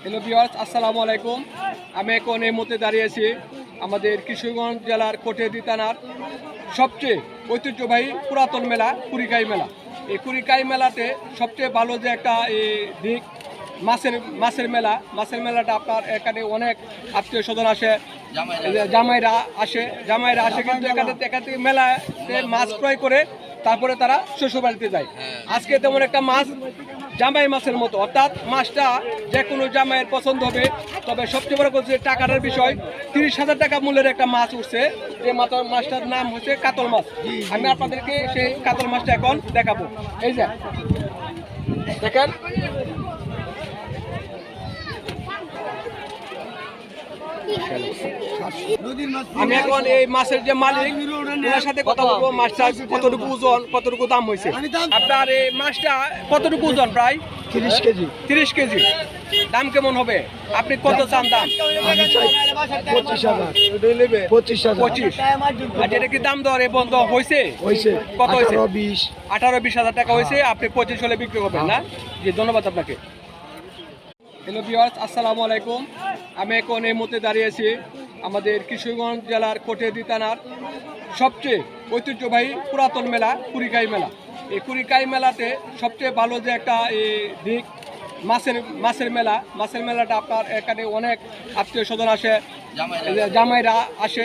Hello viewers, আসসালামু আলাইকুম। আমি এখন এই মুহূর্তে দাঁড়িয়েছি আমাদের কিশোরগঞ্জ জেলার কোটিয়াদি থানার সবচেয়ে ঐতিহ্যবাহী পুরাতন মেলা কুড়িকাই মেলা। এই কুড়িকাই মেলাতে সবচেয়ে ভালো যে একটা দিক মাছের মেলাটা আপনার এখানে অনেক আত্মীয় স্বজন আসে, জামাইরা আসে কিন্তু এখানে মেলাতে মাছ ক্রয় করে তারপরে তারা শ্বশুরবাড়িতে যায়। আজকে তেমন একটা মাছ জামাই মাছের মতো, অর্থাৎ মাছটা যে কোনো জামাইয়ের পছন্দ হবে। তবে সবচেয়ে বড় কথা টাকার বিষয়, 30,000 টাকা মূল্যের একটা মাছ উঠছে। যে মাছটার নাম হচ্ছে কাতল মাছ। আমি আপনাদেরকে সেই কাতল মাছটা এখন দেখাবো। এই যে দেখেন, আমি এখন এই মাছের যে মালিক ওনার সাথে কথা বলবো। মাছটা কতটুকু ওজন, কতটুকু দাম হয়েছে। আপনার এই মাছটা কতটুকু ওজন? প্রায় 30 কেজি। 30 কেজি। দাম কেমন হবে? আপনি কত চান দাম? 25,000। 25। আর যেটা কি দাম দর বন্ধ হয়েছে? কত হয়েছে? 18-20,000 টাকা হয়েছে। আপনি 25 হলে বিক্রি করবেন না? জি, ধন্যবাদ আপনাকে। হ্যালো ভিউয়ার্স, আসসালামু আলাইকুম। আমি এখন এই মুহূর্তে দাঁড়িয়েছি আমাদের কিশোরগঞ্জ জেলার কোটিয়াদি থানার সবচেয়ে ঐতিহ্যবাহী পুরাতন মেলা কুড়িকাই মেলা। এই কুড়িকাই মেলাতে সবচেয়ে ভালো যে একটা দিক মাছের মেলাটা আপনার এখানে অনেক আত্মীয় স্বজন আসে, জামাইরা আসে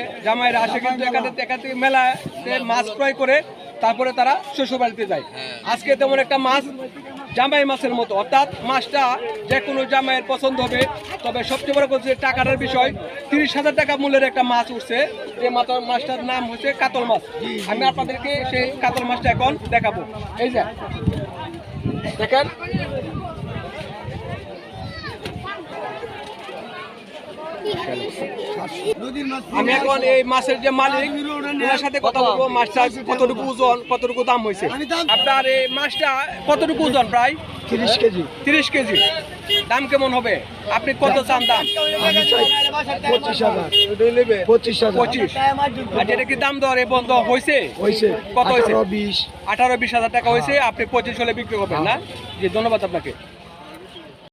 কিন্তু এখানে মেলাতে মাছ ক্রয় করে তারপরে তারা শ্বশুরবাড়িতে যায়। আজকে তেমন একটা মাছ জামাই মাছের মতো, অর্থাৎ মাছটা যে কোনো জামাইয়ের পছন্দ হবে। তবে সবচেয়ে বড় কথা টাকার বিষয়, 30,000 টাকা মূল্যের একটা মাছ উঠছে। যে মাছটার নাম হচ্ছে কাতল মাছ। আমি আপনাদেরকে সেই কাতল মাছটা এখন দেখাবো। এই যে দেখেন, আমি এখন এই মাছের যে মালিক ওনার সাথে কথা বলবো। মাছটা কতটুকু ওজন, কতটুকু দাম হয়েছে। আপনার এই মাছটা কতটুকু ওজন? প্রায় 30 কেজি। 30 কেজি। দাম কেমন হবে? আপনি কত চান দাম? 25,000। 25। আর যেটা কি দাম দর বন্ধ হয়েছে? কত হয়েছে? 18-20। 18-20,000 টাকা হয়েছে। আপনি 25 হলে বিক্রি করবেন না? জি, ধন্যবাদ আপনাকে।